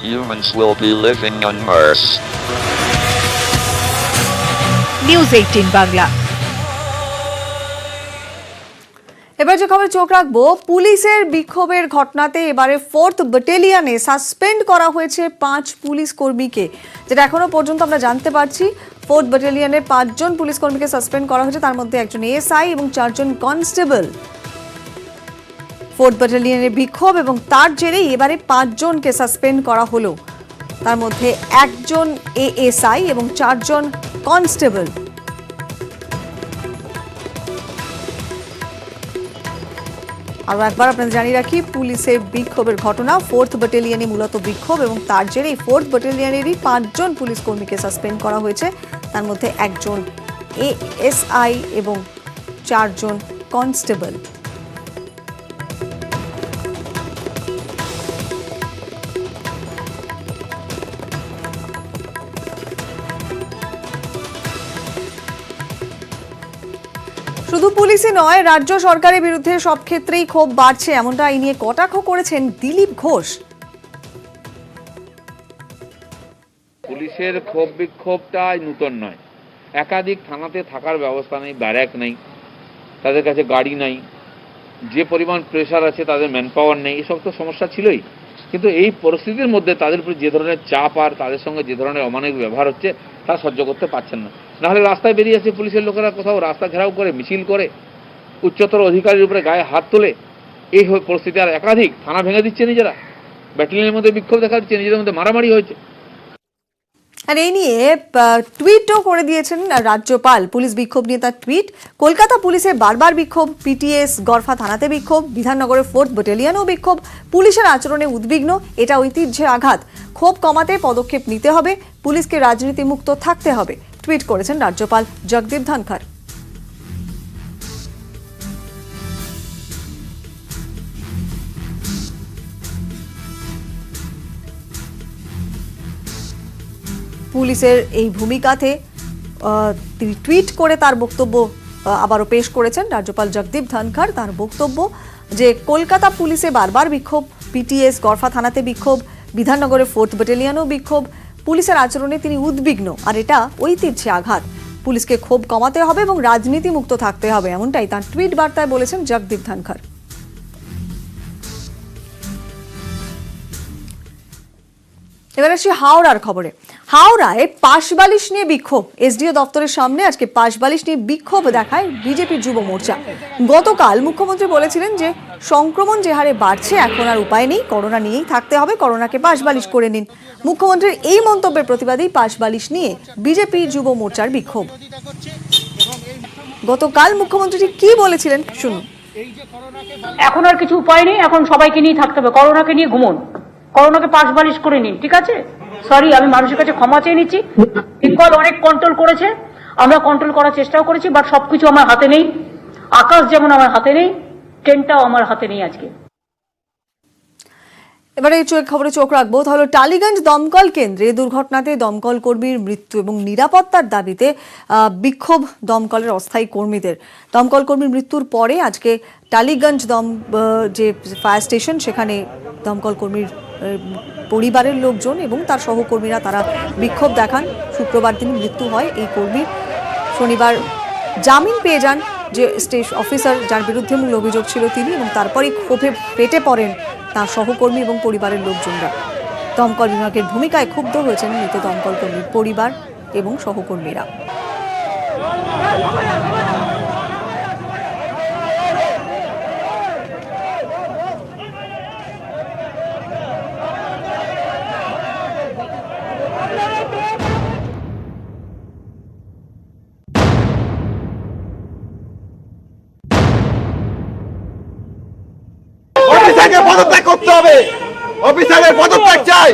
humans will be living on Mars. News 18 Bangla. এবার যে খবর চোখ রাখবো, পুলিশের বিক্ষোভের ঘটনাতে এবারে 4th ব্যাটালিয়নে সাসপেন্ড করা হয়েছে 5 পুলিশ কর্মীকে, যেটা এখনো পর্যন্ত আমরা জানতে পারছি। 4th ব্যাটালিয়নে 5 জন পুলিশ কর্মীকে সাসপেন্ড করা হয়েছে, তার মধ্যে একজন এএসআই এবং 4 জন কনস্টেবল। 4th ব্যাটালিয়নের বিক্ষোভ এবং তার জেরেই এবারে 5 জনকে সাসপেন্ড করা হলো, তার মধ্যে একজন এএসআই এবং 4 জন কনস্টেবল। আরো একবার আপনাদের জানিয়ে রাখি, পুলিশের বিক্ষোভের ঘটনা, 4th ব্যাটালিয়নে মূলত বিক্ষোভ এবং তার জেরেই 4th ব্যাটালিয়নেরই 5 জন পুলিশ কর্মীকে সাসপেন্ড করা হয়েছে, তার মধ্যে একজন এএসআই এবং 4 জন কনস্টেবল। শুধু পুলিশই নয়, রাজ্য সরকারের বিরুদ্ধে সব ক্ষেত্রেই ক্ষোভ বাড়ছে, এমনটা এই নিয়ে কটাক্ষ করেছেন দিলীপ ঘোষ। পুলিশের ক্ষোভ বিক্ষোভটা নূতন নয়। একাধিক থানাতে থাকার ব্যবস্থা নেই, ব্যারাক নেই, তাদের কাছে গাড়ি নাই, যে পরিমাণ প্রেশার আছে তাদের ম্যান পাওয়ার নেই, এসব তো সমস্যা ছিলই। কিন্তু এই পরিস্থিতির মধ্যে তাদের উপর যে ধরনের চাপ আর তাদের সঙ্গে যে ধরনের অমানবিক ব্যবহার হচ্ছে তা সহ্য করতে পারছেন না। নাহলে রাস্তায় বেরিয়ে আসে পুলিশের লোকেরা, কোথাও রাস্তা ঘেরাও করে মিছিল করে, উচ্চতর অধিকারীর উপরে গায়ে হাত তোলে। এই পরিস্থিতি আর একাধিক থানা ভেঙে দিচ্ছে নিজেরা, ব্যাটালিয়নের মধ্যে বিক্ষোভ দেখা দিচ্ছে, নিজেদের মধ্যে মারামারি হয়েছে। আর এই নিয়ে টুইটও করে দিয়েছেন রাজ্যপাল। পুলিশ বিক্ষোভ নিয়ে তার টুইট, কলকাতা পুলিশের বারবার বিক্ষোভ, পিটিএস গড়ফা থানাতে বিক্ষোভ, বিধাননগরের 4th ব্যাটালিয়নেও বিক্ষোভ, পুলিশের আচরণে উদ্বিগ্ন, এটা ঐতিহ্যের আঘাত, ক্ষোভ কমাতে পদক্ষেপ নিতে হবে, পুলিশকে রাজনীতি মুক্ত থাকতে হবে, টুইট করেছেন রাজ্যপাল জগদীপ ধনখড়। পুলিশের এই ভূমিকাতে তিনি টুইট করে তার বক্তব্য আবারও পেশ করেছেন রাজ্যপাল জগদীপ ধনখড়। তার বক্তব্য যে কলকাতা পুলিশে বারবার বিক্ষোভ, পিটিএস গড়ফা থানাতে বিক্ষোভ, বিধাননগরের 4th ব্যাটালিয়নেও বিক্ষোভ, পুলিশের আচরণে তিনি উদ্বিগ্ন, আর এটা ঐতিহ্যে আঘাত, পুলিশকে ক্ষোভ কমাতে হবে এবং রাজনীতি মুক্ত থাকতে হবে, এমনটাই তার টুইট বার্তায় বলেছেন জগদীপ ধনখড়। এবার আসি হাওড়ার খবরে। হাওড়ায় পাশ বালিশ নিয়ে বিক্ষোভ, এসডিও দপ্তরের সামনে আজকে পাশ বালিশ নিয়ে বিক্ষোভ দেখায় বিজেপির যুব মোর্চা। গতকাল মুখ্যমন্ত্রী বলেছিলেন যে সংক্রমণ যে হারে বাড়ছে এখন আর উপায় নেই, করোনা নিয়েই থাকতে হবে, করোনাকে পাশ বালিশ করে নিন। মুখ্যমন্ত্রীর এই মন্তব্যের প্রতিবাদেই পাশ বালিশ নিয়ে বিজেপি যুব মোর্চার বিক্ষোভ। গতকাল মুখ্যমন্ত্রী কি বলেছিলেন শুনুন। এখন আর কিছু উপায় নেই, এখন সবাইকে নিয়ে থাকতে হবে, করোনাকে নিয়ে ঘুমন, করোনাকে পাশ বালিশ করে নিন, ঠিক আছে? সরি, আমি মানুষের কাছে ক্ষমা চেয়ে নিচ্ছি। বেঙ্গল অনেক কন্ট্রোল করেছে, আমরা কন্ট্রোল করার চেষ্টাও করেছি, বাট সবকিছু আমার হাতে নেই। আকাশ যেমন আমার হাতে নেই, ট্রেনটাও আমার হাতে নেই আজকে। এবারে এই খবরে চোখ রাখবো, তাহলে টালিগঞ্জ দমকল কেন্দ্রে দুর্ঘটনাতে দমকল কর্মীর মৃত্যু এবং নিরাপত্তার দাবিতে বিক্ষোভ দমকলের অস্থায়ী কর্মীদের। দমকল কর্মীর মৃত্যুর পরে আজকে টালিগঞ্জ যে ফায়ার স্টেশন, সেখানে দমকল কর্মীর পরিবারের লোকজন এবং তার সহকর্মীরা তারা বিক্ষোভ দেখান। শুক্রবার দিন মৃত্যু হয় এই কর্মীর। শনিবার জামিন পেয়ে যান যে স্টেশন অফিসার, যার বিরুদ্ধে মূল অভিযোগ ছিল তিনি, এবং তারপরেই ক্ষোভে ফেটে পড়েন তার সহকর্মী এবং পরিবারের লোকজনরা। দমকল বিভাগের ভূমিকায় ক্ষুব্ধ হয়েছেন মৃত দমকল কর্মীর পরিবার এবং সহকর্মীরা। পদত্যাগ করতে হবে, অফিসারের পদত্যাগ চাই।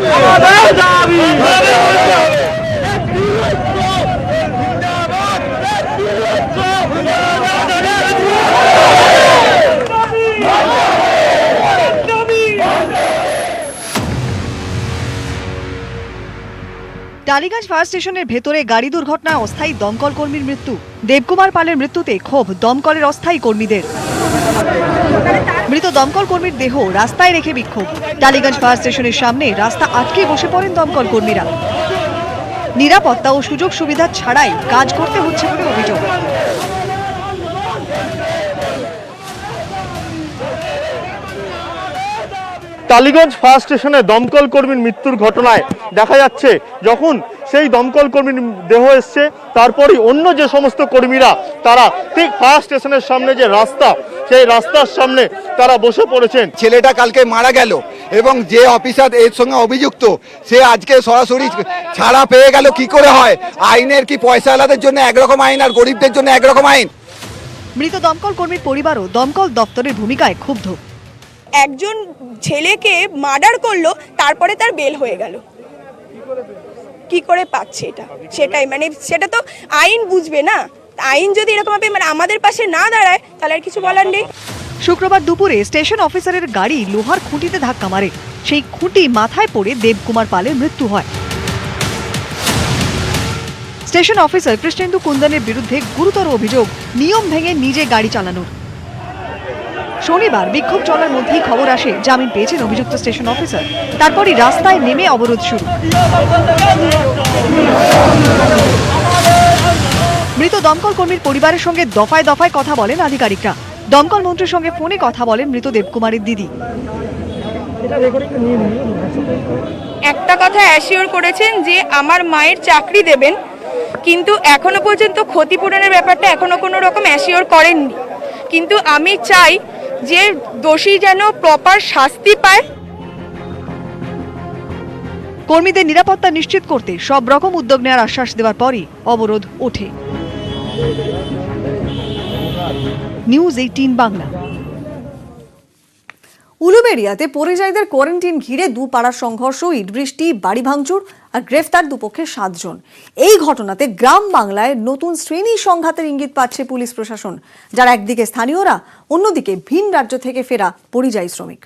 টালিগঞ্জ ফায়ার স্টেশনের ভেতরে গাড়ি দুর্ঘটনায় অস্থায়ী দমকল কর্মীর মৃত্যু। দেবকুমার পালের মৃত্যুতে ক্ষোভ দমকলের অস্থায়ী কর্মীদের। মৃত দমকল কর্মীর দেহ রাস্তায় রেখে বিক্ষোভ। টালিগঞ্জ ফায়ার স্টেশনের সামনে রাস্তা আটকে বসে পড়েন দমকল কর্মীরা। নিরাপত্তা ও সুযোগ সুবিধা ছাড়াই কাজ করতে হচ্ছে বলে অভিযোগ। টালিগঞ্জ ফায়ার স্টেশনে দমকল কর্মীর মৃত্যুর ঘটনায় দেখা যাচ্ছে যখন সেই দমকল কর্মীর দেহ এসছে তারপরই অন্য যে সমস্ত কর্মীরা তারা ঠিক ফায়ার স্টেশনের সামনে যে রাস্তা সেই রাস্তার সামনে তারা বসে পড়েছেন। ছেলেটা কালকে মারা গেল এবং যে অফিসার এর সঙ্গে অভিযুক্ত সে আজকে সরাসরি ছাড়া পেয়ে গেল, কি করে হয়? আইনের কি পয়সাওয়ালাদের জন্য একরকম আইন আর গরিবদের জন্য একরকম আইন? মৃত দমকল কর্মীর পরিবারও দমকল দপ্তরের ভূমিকায় ক্ষুব্ধ। একজন ছেলেকে মার্ডার করলো, তারপরে তার বেল হয়ে গেল, কি করে পাচ্ছে এটা? সেটাই মানে সেটা তো আইন বুঝবে না। আইন যদি এরকম ভাবে মানে আমাদের পাশে না দাঁড়ায় তাহলে আর কিছু বলার নেই। শুক্রবার দুপুরে স্টেশন অফিসারের গাড়ি লোহার খুঁটিতে ধাক্কা মারে। সেই খুঁটি মাথায় পড়ে দেবকুমার পালের মৃত্যু হয়। স্টেশন অফিসার কৃষ্ণেন্দু কুন্দনের বিরুদ্ধে গুরুতর অভিযোগ নিয়ম ভেঙে নিজে গাড়ি চালানোর। শনিবার বিক্ষোভ চলার মধ্যেই খবর আসে জামিন পেয়েছেন অভিযুক্ত স্টেশন অফিসার। তারপরই রাস্তায় নেমে অবরোধ শুরু। মৃত দমকল কর্মীর পরিবারের সঙ্গে দফায় দফায় কথা বলেন আধিকারিকরা। দমকল মন্ত্রীর সঙ্গে ফোনে কথা বলেন মৃত দেবকুমারের দিদি। একটা কথা অ্যাসিওর করেছেন যে আমার মায়ের চাকরি দেবেন, কিন্তু এখনো পর্যন্ত ক্ষতিপূরণের ব্যাপারটা এখনো কোনো রকম অ্যাসিওর করেননি। কিন্তু আমি চাই যে দোষী যেন প্রপার শাস্তি পায়। কর্মীদের নিরাপত্তা নিশ্চিত করতে সব রকম উদ্যোগ নেওয়ার আশ্বাস দেওয়ার পরই অবরোধ ওঠে। নিউজ 18 বাংলা। উলুবেড়িয়াতে পরিযায়ীদের কোয়ারেন্টিন ঘিরে দু পাড়ার সংঘর্ষ, ইট বৃষ্টি, বাড়ি ভাঙচুর আর গ্রেফতার দুপক্ষে 7 জন। এই ঘটনাতে গ্রাম বাংলায় নতুন শ্রেণী সংঘাতের ইঙ্গিত পাচ্ছে পুলিশ প্রশাসন, যারা একদিকে স্থানীয়রা, অন্যদিকে ভিন রাজ্য থেকে ফেরা পরিযায়ী শ্রমিক।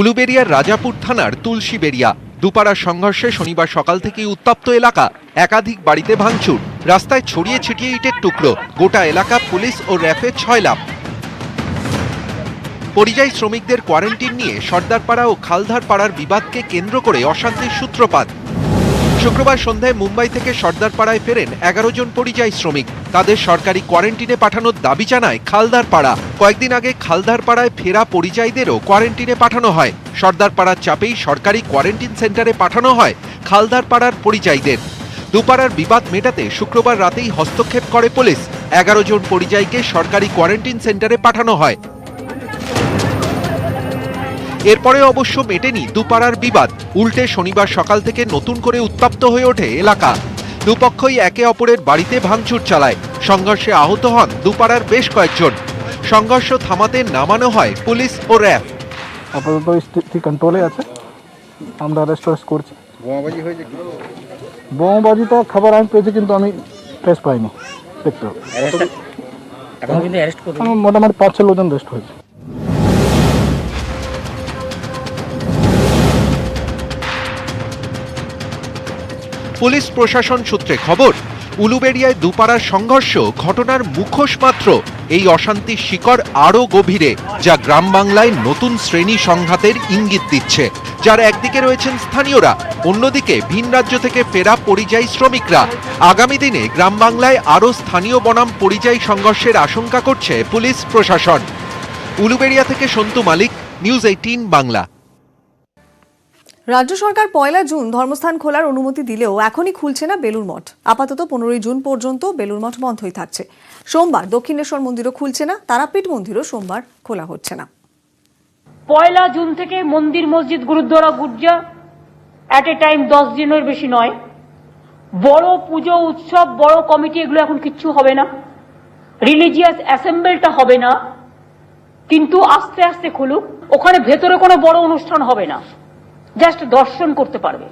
উলুবেড়িয়ার রাজাপুর থানার তুলসীবেড়িয়া দুপাড়ার সংঘর্ষে শনিবার সকাল থেকেই উত্তপ্ত এলাকা। একাধিক বাড়িতে ভাঙচুর, রাস্তায় ছড়িয়ে ছিটিয়ে ইটের টুকরো। গোটা এলাকা পুলিশ ও র্যাফের ছয়লাভ। পরিযায়ী শ্রমিকদের কোয়ারেন্টিন নিয়ে সর্দারপাড়া ও খালধার পাড়ার বিবাদকে কেন্দ্র করে অশান্তির সূত্রপাত। শুক্রবার সন্ধ্যায় মুম্বাই থেকে সর্দারপাড়ায় ফেরেন 11 জন পরিযায়ী শ্রমিক। তাদের সরকারি কোয়ারেন্টিনে পাঠানোর দাবি জানায় খালদারপাড়া। কয়েকদিন আগে খালদারপাড়ায় ফেরা পরিযায়ীদেরও কোয়ারেন্টিনে পাঠানো হয়। সর্দারপাড়ার চাপেই সরকারি কোয়ারেন্টিন সেন্টারে পাঠানো হয় খালদারপাড়ার পরিযায়ীদের। দুপাড়ার বিবাদ মেটাতে শুক্রবার রাতেই হস্তক্ষেপ করে পুলিশ। 11 জন পরিযায়ীকে সরকারি কোয়ারেন্টিন সেন্টারে পাঠানো হয়। এরপরে অবশ্য মেটেনি দুপাড়ার বিবাদ। উল্টে শনিবার সকাল থেকে নতুন করে উত্তপ্ত হয়ে ওঠে এলাকা। দুপক্ষই একে অপরের বাড়িতে ভাঙচুর চালায়। সংঘর্ষে আহত হন দুপাড়ার বেশ কয়েকজন। সংঘর্ষ থামাতে নামানো হয় পুলিশ ও র্যাব। আপাতত স্থিতি কন্ট্রোলে আছে, আমরা অ্যারেস্ট করছি। বোমাবাজি হয়েছে? বোমাবাজিটা খবর আমি পেয়েছি, কিন্তু আমি ট্রেস পাইনি। দেখতে হবে, মোটামুটি 5-6 লোকজন অ্যারেস্ট হয়েছে। পুলিশ প্রশাসন সূত্রে খবর, উলুবেড়িয়ায় দুপাড়ার সংঘর্ষ ঘটনার মুখোশ মাত্র। এই অশান্তির শিকড় আরও গভীরে, যা গ্রাম বাংলায় নতুন শ্রেণী সংঘাতের ইঙ্গিত দিচ্ছে। যার একদিকে রয়েছেন স্থানীয়রা, অন্যদিকে ভিন রাজ্য থেকে ফেরা পরিযায়ী শ্রমিকরা। আগামী দিনে গ্রাম বাংলায় আরও স্থানীয় বনাম পরিযায়ী সংঘর্ষের আশঙ্কা করছে পুলিশ প্রশাসন। উলুবেড়িয়া থেকে সন্তু মালিক, নিউজ 18 বাংলা। রাজ্য সরকার 1 জুন ধর্মস্থান খোলার অনুমতি দিলেও এখনই খুলছে না বেলুর মঠ। আপাতত 15 জুন পর্যন্ত বেলুর মঠ বন্ধই থাকছে। সোমবার দক্ষিণেশ্বর মন্দিরও খুলছে না, তারাপীঠ মন্দিরও সোমবার খোলা হচ্ছে না। 1 জুন থেকে মন্দির, মসজিদ, গুরুদ্বারা, গির্জা অ্যাট এ টাইম 10 দিনের বেশি নয়। বড় পুজো, উৎসব, বড় কমিটি এগুলো এখন কিচ্ছু হবে না। রিলিজিয়াস অ্যাসেম্বলটা হবে না, কিন্তু আস্তে আস্তে খুলুক। ওখানে ভেতরে কোনো বড় অনুষ্ঠান হবে না, জাস্ট দর্শন করতে পারবে।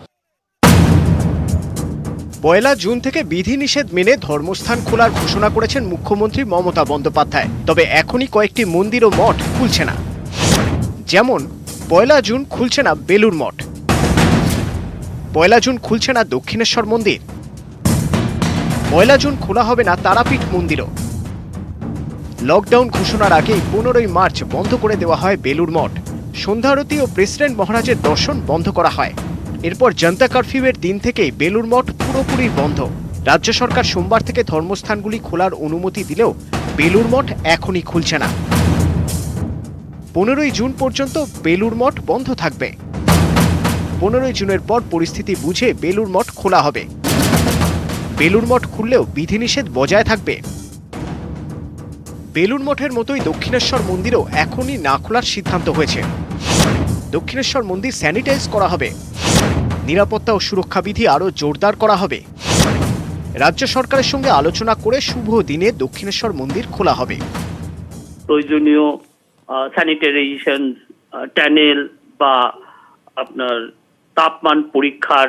পয়লা জুন থেকে বিধিনিষেধ মেনে ধর্মস্থান খোলার ঘোষণা করেছেন মুখ্যমন্ত্রী মমতা বন্দ্যোপাধ্যায়। তবে এখনই কয়েকটি মন্দির ও মঠ খুলছে না। যেমন পয়লা জুন খুলছে না বেলুর মঠ, পয়লা জুন খুলছে না দক্ষিণেশ্বর মন্দির, পয়লা জুন খোলা হবে না তারাপীঠ মন্দিরও। লকডাউন ঘোষণার আগেই 15ই মার্চ বন্ধ করে দেওয়া হয় বেলুর মঠ। সন্ধ্যা আরতি ও প্রেসিডেন্ট মহারাজের দর্শন বন্ধ করা হয়। এরপর জনতা কারফিউয়ের দিন থেকেই বেলুর মঠ পুরোপুরি বন্ধ। রাজ্য সরকার সোমবার থেকে ধর্মস্থানগুলি খোলার অনুমতি দিলেও বেলুর মঠ এখনই খুলছে না। 15ই জুন পর্যন্ত বেলুর মঠ বন্ধ থাকবে। 15ই জুনের পর পরিস্থিতি বুঝে বেলুর মঠ খোলা হবে। বেলুর মঠ খুললেও বিধিনিষেধ বজায় থাকবে। বেলুর মঠের মতোই দক্ষিণেশ্বর মন্দিরও এখনই না খোলার সিদ্ধান্ত হয়েছে। দক্ষিণেশ্বর মন্দির স্যানিটাইজ করা হবে, নিরাপত্তা ও সুরক্ষা বিধি আরও জোরদার করা হবে। রাজ্য সরকারের সঙ্গে আলোচনা করে শুভ দিনে দক্ষিণেশ্বর মন্দির খোলা হবে। প্রয়োজনীয় স্যানিটাইজেশন, টানেল বা আপনার তাপমান পরীক্ষার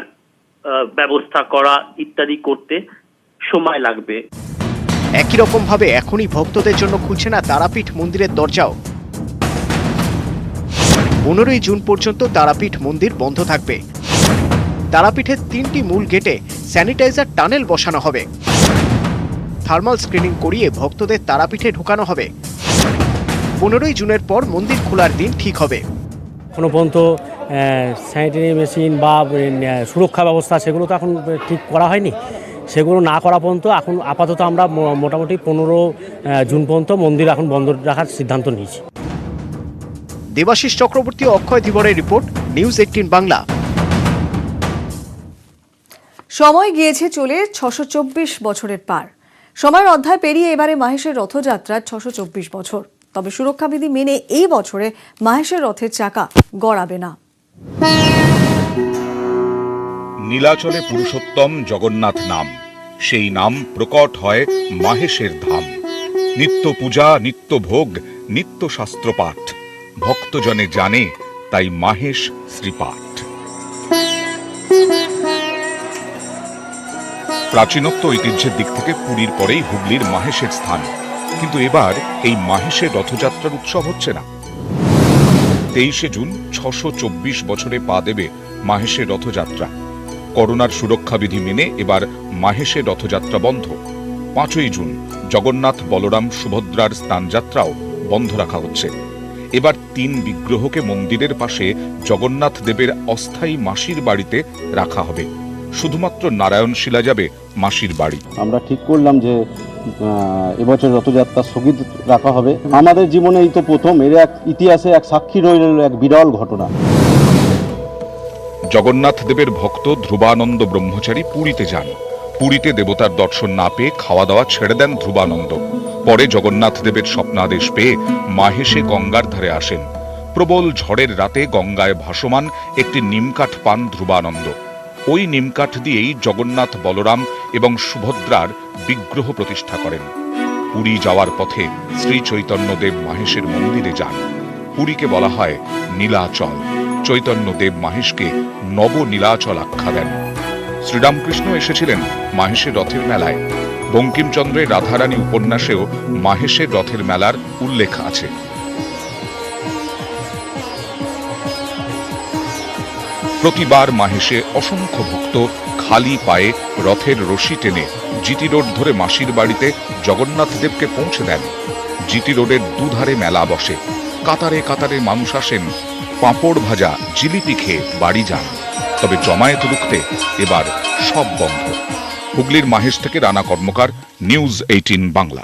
ব্যবস্থা করা ইত্যাদি করতে সময় লাগবে। একই রকম ভাবে এখনই ভক্তদের জন্য খুলছে না তারাপীঠ মন্দিরের দরজাও। 15ই জুন পর্যন্ত তারাপীঠ মন্দির বন্ধ থাকবে। তারাপীঠের 3টি মূল গেটে স্যানিটাইজার টানেল বসানো হবে। থার্মাল স্ক্রিনিং করিয়ে ভক্তদের তারাপীঠে ঢোকানো হবে। 15ই জুনের পর মন্দির খোলার দিন ঠিক হবে। কোনো পর্যন্ত স্যানিটারি মেশিন বা সুরক্ষা ব্যবস্থা সেগুলো তো এখন ঠিক করা হয়নি। সেগুলো না করা পর্যন্ত এখন আপাতত আমরা মোটামুটি 15 জুন পর্যন্ত মন্দির এখন বন্ধ রাখার সিদ্ধান্ত নিয়েছি। দেবাশিস চক্রবর্তী, অক্ষয় ধীবরের রিপোর্ট, নিউজ 18 বাংলা। সময় গিয়েছে চলে 624 বছরের পার। সময়ের অধ্যায় পেরিয়ে এবারে মাহেশের রথযাত্রার 624 বছর। তবে সুরক্ষাবিধি মেনে এই বছরে মাহেশের রথের চাকা গড়াবে না। নীলাচলে পুরুষোত্তম জগন্নাথ নাম, সেই নাম প্রকট হয় মাহেশের ধাম। নিত্য পূজা, নিত্য ভোগ, নিত্য শাস্ত্রপাঠ, ভক্তজনে জানে তাই মাহেশ শ্রীপাঠ। প্রাচীনত্ব ঐতিহ্যের দিক থেকে পুরীর পরেই হুগলির মাহেশের স্থান। কিন্তু এবার এই মাহেশের রথযাত্রার উৎসব হচ্ছে না। 23শে জুন 624 বছরে পা দেবে মাহেশের রথযাত্রা। করোনার সুরক্ষাবিধি মেনে এবার মাহেশের রথযাত্রা বন্ধ। 5ই জুন জগন্নাথ, বলরাম, সুভদ্রার স্নানযাত্রাও বন্ধ রাখা হচ্ছে। এবার 3 বিগ্রহকে মন্দিরের পাশে জগন্নাথ দেবের অস্থায়ী মাসির বাড়িতে রাখা হবে। শুধুমাত্র নারায়ণ শিলা যাবে মাসির বাড়ি। আমরা ঠিক করলাম যে এবছর রথযাত্রা স্থগিত রাখা হবে। আমাদের জীবনে এই তো প্রথম, এর এক ইতিহাসে এক সাক্ষী রইল এক বিরল ঘটনা। জগন্নাথ দেবের ভক্ত ধ্রুবানন্দ ব্রহ্মচারী পুরীতে যান। পুরীতে দেবতার দর্শন না পেয়ে খাওয়া দাওয়া ছেড়ে দেন ধ্রুবানন্দ। পরে জগন্নাথ দেবের স্বপ্নাদেশ পেয়ে মাহেশে গঙ্গার ধারে আসেন। প্রবল ঝড়ের রাতে গঙ্গায় ভাসমান একটি নিমকাঠ পান ধ্রুবানন্দ। ওই নিমকাঠ দিয়েই জগন্নাথ, বলরাম এবং সুভদ্রার বিগ্রহ প্রতিষ্ঠা করেন। পুরী যাওয়ার পথে শ্রী চৈতন্যদেব মাহেশের মন্দিরে যান। পুরীকে বলা হয় নীলাচল। চৈতন্যদেব মাহেশকে নব নীলাচল আখ্যা দেন। শ্রীরামকৃষ্ণ এসেছিলেন মাহেশের রথের মেলায়। বঙ্কিমচন্দ্রের রাধারানী উপন্যাসেও মাহেশের রথের মেলার উল্লেখ আছে। প্রতিবার মাহেশে অসংখ্য ভক্ত খালি পায়ে রথের রশি টেনে জিটি রোড ধরে মাসির বাড়িতে জগন্নাথ দেবকে পৌঁছে দেন। জিটি রোডের দুধারে মেলা বসে। কাতারে কাতারে মানুষ আসেন, পাঁপড় ভাজা, জিলিপি খেয়ে বাড়ি যান। তবে জমায়েত রুখতে এবার সব বন্ধ। হুগলির মাহেশ থেকে রানা কর্মকার, নিউজ 18 বাংলা।